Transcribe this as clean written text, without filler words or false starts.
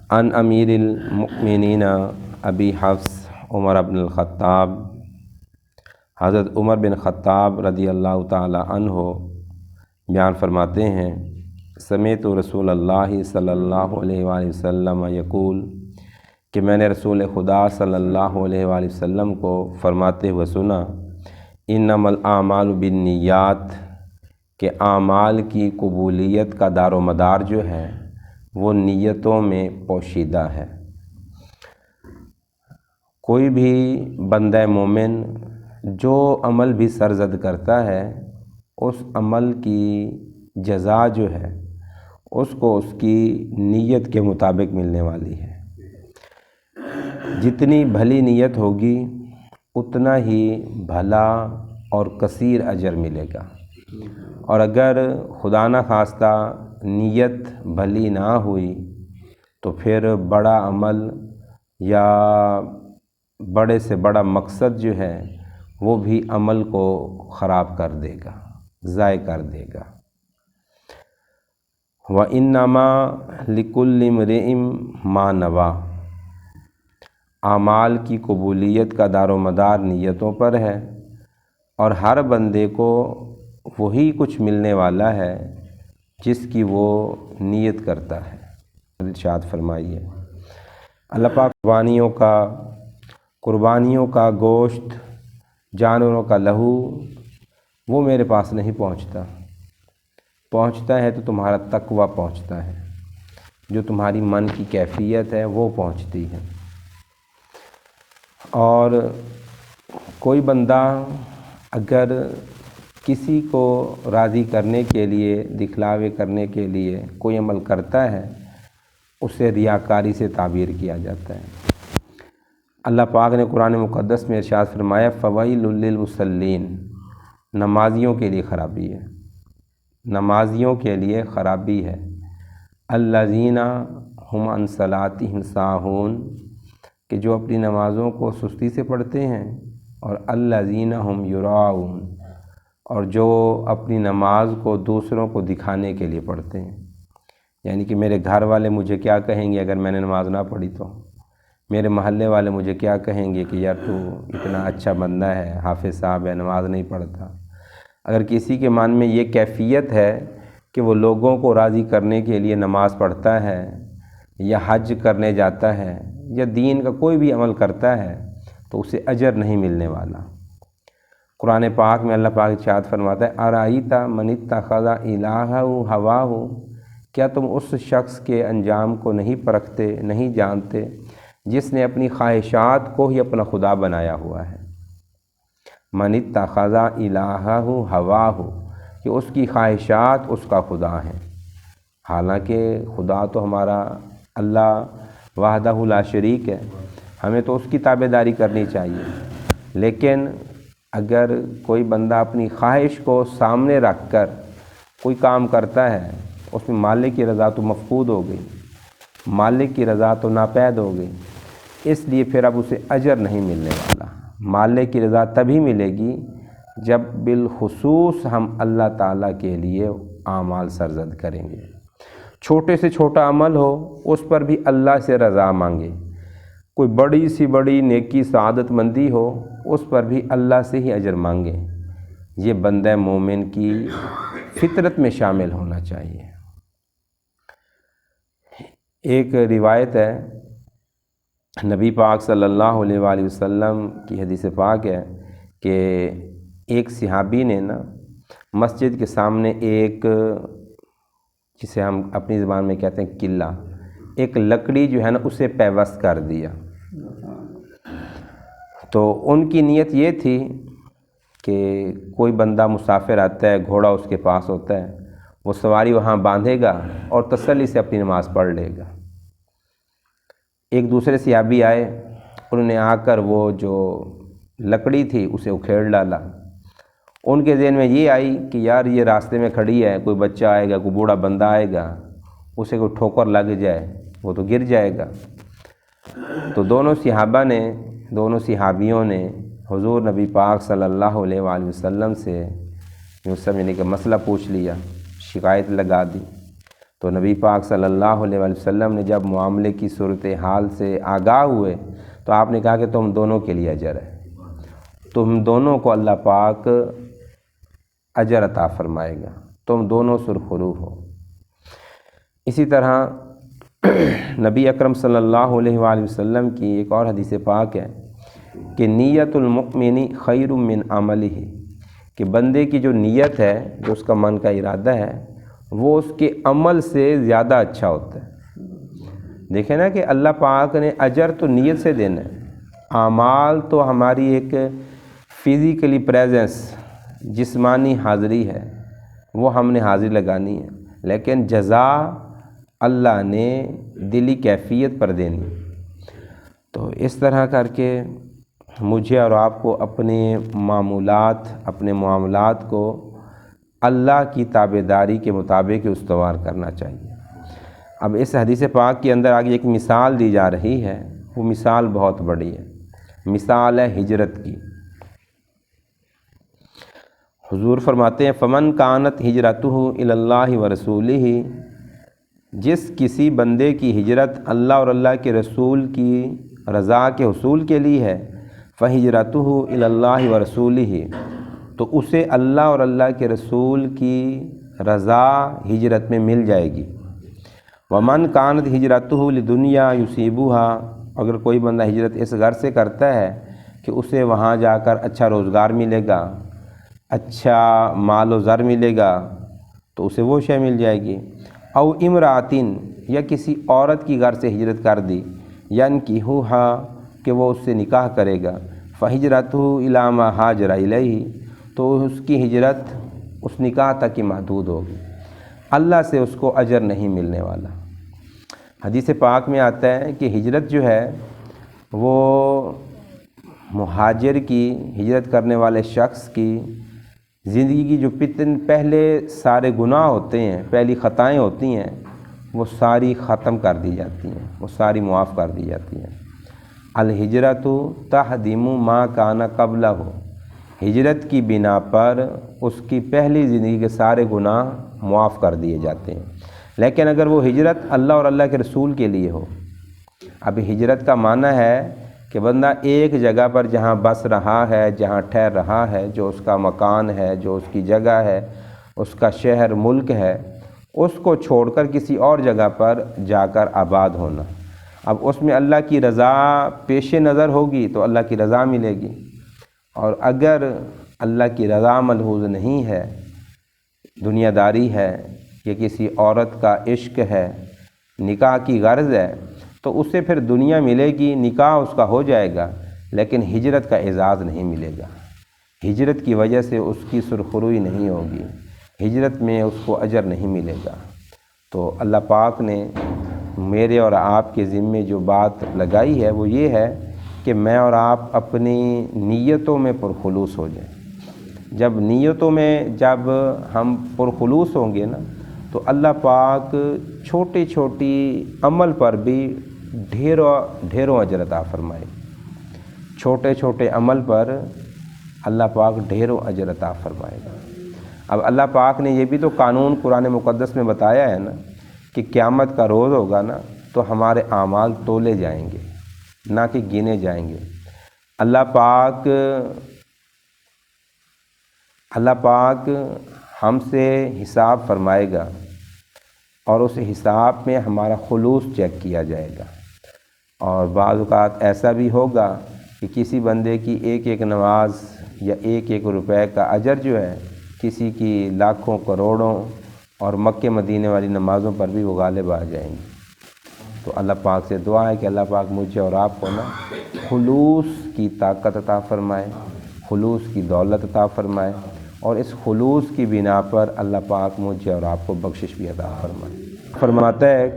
عن امیر المؤمنین ابی حفص عمر بن الخطاب، حضرت عمر بن خطاب رضی اللہ تعالی عنہ بیان فرماتے ہیں، سمعت رسول اللہ صلی اللہ علیہ وآلہ وسلم یقول، کہ میں نے رسول خدا صلی اللہ علیہ وآلہ وسلم کو فرماتے ہوئے سنا، انما الاعمال بالنیات، کہ اعمال کی قبولیت کا دار و مدار جو ہے وہ نیتوں میں پوشیدہ ہے۔ کوئی بھی بندہ مومن جو عمل بھی سرزد کرتا ہے اس عمل کی جزا جو ہے اس کو اس کی نیت کے مطابق ملنے والی ہے۔ جتنی بھلی نیت ہوگی اتنا ہی بھلا اور کثیر اجر ملے گا، اور اگر خدا نہ خواستہ نیت بھلی نہ ہوئی تو پھر بڑا عمل یا بڑے سے بڑا مقصد جو ہے وہ بھی عمل کو خراب کر دے گا، ضائع کر دے گا۔ وَإِنَّمَا لِكُلِّ امْرِئٍ مَا نَوَىٰ، اعمال کی قبولیت کا دار و مدار نیتوں پر ہے، اور ہر بندے کو وہی کچھ ملنے والا ہے جس کی وہ نیت کرتا ہے۔ ارشاد فرمائیے، اللہ پاک قربانیوں کا گوشت، جانوروں کا لہو وہ میرے پاس نہیں پہنچتا ہے تو تمہارا تقویٰ پہنچتا ہے، جو تمہاری من کی کیفیت ہے وہ پہنچتی ہے۔ اور کوئی بندہ اگر کسی کو راضی کرنے کے لیے، دکھلاوے کرنے کے لیے کوئی عمل کرتا ہے اسے ریاکاری سے تعبیر کیا جاتا ہے۔ اللہ پاک نے قرآن مقدس میں ارشاد فرمایا، فویل للمصلین، نمازیوں کے لیے خرابی ہے، نمازیوں کے لیے خرابی ہے۔ الذین ھم عن صلاتہم ساہون، کہ جو اپنی نمازوں کو سستی سے پڑھتے ہیں، اور الذین ھم یراؤون، اور جو اپنی نماز کو دوسروں کو دکھانے کے لیے پڑھتے ہیں، یعنی کہ میرے گھر والے مجھے کیا کہیں گے اگر میں نے نماز نہ پڑھی تو، میرے محلے والے مجھے کیا کہیں گے کہ یار تو اتنا اچھا بندہ ہے، حافظ صاحب ہے، نماز نہیں پڑھتا۔ اگر کسی کے من میں یہ کیفیت ہے کہ وہ لوگوں کو راضی کرنے کے لیے نماز پڑھتا ہے یا حج کرنے جاتا ہے یا دین کا کوئی بھی عمل کرتا ہے تو اسے اجر نہیں ملنے والا۔ قرآن پاک میں اللہ پاک ارشاد فرماتا ہے، ارأیت من اتخذ الہہ ہواہ، کیا تم اس شخص کے انجام کو نہیں پرکھتے، نہیں جانتے جس نے اپنی خواہشات کو ہی اپنا خدا بنایا ہوا ہے۔ من اتخذ الہہ ہواہ، کہ اس کی خواہشات اس کا خدا ہیں، حالانکہ خدا تو ہمارا اللہ وحدہ لا شریک ہے، ہمیں تو اس کی تابعداری کرنی چاہیے۔ لیکن اگر کوئی بندہ اپنی خواہش کو سامنے رکھ کر کوئی کام کرتا ہے، اس میں مالک کی رضا تو مفقود ہو گئی، مالک کی رضا تو ناپید ہو گئی، اس لیے پھر اب اسے اجر نہیں ملنے والا۔ مالک کی رضا تبھی ملے گی جب بالخصوص ہم اللہ تعالیٰ کے لیے اعمال سرزد کریں گے۔ چھوٹے سے چھوٹا عمل ہو اس پر بھی اللہ سے رضا مانگے، کوئی بڑی سی بڑی نیکی سعادت مندی ہو اس پر بھی اللہ سے ہی اجر مانگے۔ یہ بندہ مومن کی فطرت میں شامل ہونا چاہیے۔ ایک روایت ہے، نبی پاک صلی اللہ علیہ وآلہ وسلم کی حدیث پاک ہے کہ ایک صحابی نے مسجد کے سامنے ایک، جسے ہم اپنی زبان میں کہتے ہیں قلعہ، ایک لکڑی جو ہے اسے پیوست کر دیا۔ تو ان کی نیت یہ تھی کہ کوئی بندہ مسافر آتا ہے، گھوڑا اس کے پاس ہوتا ہے، وہ سواری وہاں باندھے گا اور تسلی سے اپنی نماز پڑھ لے گا۔ ایک دوسرے صحابی آئے، انہوں نے آ کر وہ جو لکڑی تھی اسے اکھیڑ ڈالا۔ ان کے ذہن میں یہ آئی کہ یار یہ راستے میں کھڑی ہے، کوئی بچہ آئے گا، کوئی بوڑھا بندہ آئے گا، اسے کوئی ٹھوکر لگ جائے وہ تو گر جائے گا۔ تو دونوں صحابیوں نے حضور نبی پاک صلی اللہ علیہ وآلہ وسلم سے یوں سمجھنے کا مسئلہ پوچھ لیا، شکایت لگا دی۔ تو نبی پاک صلی اللہ علیہ وسلم نے جب معاملے کی صورتحال سے آگاہ ہوئے تو آپ نے کہا کہ تم دونوں کے لیے اجر ہے، تم دونوں کو اللہ پاک اجر عطا فرمائے گا، تم دونوں سرخرو ہو۔ اسی طرح نبی اکرم صلی اللہ علیہ وآلہ وسلم کی ایک اور حدیث پاک ہے کہ نیت المؤمن خیر من عملہ، کہ بندے کی جو نیت ہے، جو اس کا من کا ارادہ ہے، وہ اس کے عمل سے زیادہ اچھا ہوتا ہے۔ دیکھیں نا کہ اللہ پاک نے اجر تو نیت سے دینا ہے، اعمال تو ہماری ایک فزیکلی پریزنس، جسمانی حاضری ہے، وہ ہم نے حاضری لگانی ہے، لیکن جزا اللہ نے دلی کیفیت پر دینی۔ تو اس طرح کر کے مجھے اور آپ کو اپنے معاملات کو اللہ کی تابعداری کے مطابق استوار کرنا چاہیے۔ اب اس حدیث پاک کے اندر آگے ایک مثال دی جا رہی ہے، وہ مثال بہت بڑی ہے، مثال ہے ہجرت کی۔ حضور فرماتے ہیں فمن کانت ہجرتہ الی اللہ ورسولہ، جس کسی بندے کی ہجرت اللہ اور اللہ کے رسول کی رضا کے حصول کے لیے ہے، فہجرتہ الی اللہ ورسولہ، تو اسے اللہ اور اللہ کے رسول کی رضا ہجرت میں مل جائے گی۔ ومن کانت ہجرتہ لدنیا یصیبھا، اگر کوئی بندہ ہجرت اس غرض سے کرتا ہے کہ اسے وہاں جا کر اچھا روزگار ملے گا، اچھا مال و زر ملے گا، تو اسے وہ شے مل جائے گی۔ او امراتن، یا کسی عورت کی غرض سے ہجرت کر دی، ینکحھا، کہ وہ اس سے نکاح کرے گا، فہجرتہ الی ما ہاجر الیہ، تو اس کی ہجرت اس نکاح تک ہی محدود ہوگی، اللہ سے اس کو اجر نہیں ملنے والا۔ حدیث پاک میں آتا ہے کہ ہجرت جو ہے وہ مہاجر کی، ہجرت کرنے والے شخص کی زندگی کی جو پہلے سارے گناہ ہوتے ہیں، پہلی خطائیں ہوتی ہیں، وہ ساری ختم کر دی جاتی ہیں، وہ ساری معاف کر دی جاتی ہیں۔ الہجرت تہدم ما کان قبلہ، ہجرت کی بنا پر اس کی پہلی زندگی کے سارے گناہ معاف کر دیے جاتے ہیں۔ لیکن اگر وہ ہجرت اللہ اور اللہ کے رسول کے لیے ہو، اب ہجرت کا معنی ہے کہ بندہ ایک جگہ پر جہاں بس رہا ہے، جہاں ٹھہر رہا ہے، جو اس کا مکان ہے، جو اس کی جگہ ہے، اس کا شہر ملک ہے، اس کو چھوڑ کر کسی اور جگہ پر جا کر آباد ہونا۔ اب اس میں اللہ کی رضا پیش نظر ہوگی تو اللہ کی رضا ملے گی، اور اگر اللہ کی رضا ملحوظ نہیں ہے، دنیا داری ہے، کہ کسی عورت کا عشق ہے، نکاح کی غرض ہے، تو اسے پھر دنیا ملے گی، نکاح اس کا ہو جائے گا، لیکن ہجرت کا اعزاز نہیں ملے گا، ہجرت کی وجہ سے اس کی سرخروئی نہیں ہوگی، ہجرت میں اس کو اجر نہیں ملے گا۔ تو اللہ پاک نے میرے اور آپ کے ذمے جو بات لگائی ہے وہ یہ ہے کہ میں اور آپ اپنی نیتوں میں پرخلوص ہو جائیں۔ جب نیتوں میں جب ہم پرخلوص ہوں گے نا، تو اللہ پاک چھوٹی چھوٹی عمل پر بھی ڈھیروں اجر عطا فرمائے، چھوٹے چھوٹے عمل پر اللہ پاک ڈھیروں اجر عطا فرمائے گا۔ اب اللہ پاک نے یہ بھی تو قانون قرآن مقدس میں بتایا ہے نا کہ قیامت کا روز ہوگا نا تو ہمارے اعمال تولے جائیں گے، نہ کہ گنے جائیں گے۔ اللہ پاک ہم سے حساب فرمائے گا، اور اس حساب میں ہمارا خلوص چیک کیا جائے گا۔ اور بعض اوقات ایسا بھی ہوگا کہ کسی بندے کی ایک ایک نماز یا ایک ایک روپے کا اجر جو ہے کسی کی لاکھوں کروڑوں اور مکے مدینے والی نمازوں پر بھی وہ غالب آ جائیں گے۔ تو اللہ پاک سے دعا ہے کہ اللہ پاک مجھے اور آپ کو نا خلوص کی طاقت عطا فرمائے، خلوص کی دولت عطا فرمائے، اور اس خلوص کی بنا پر اللہ پاک مجھے اور آپ کو بخشش بھی عطا فرمائے۔ فرماتا ہے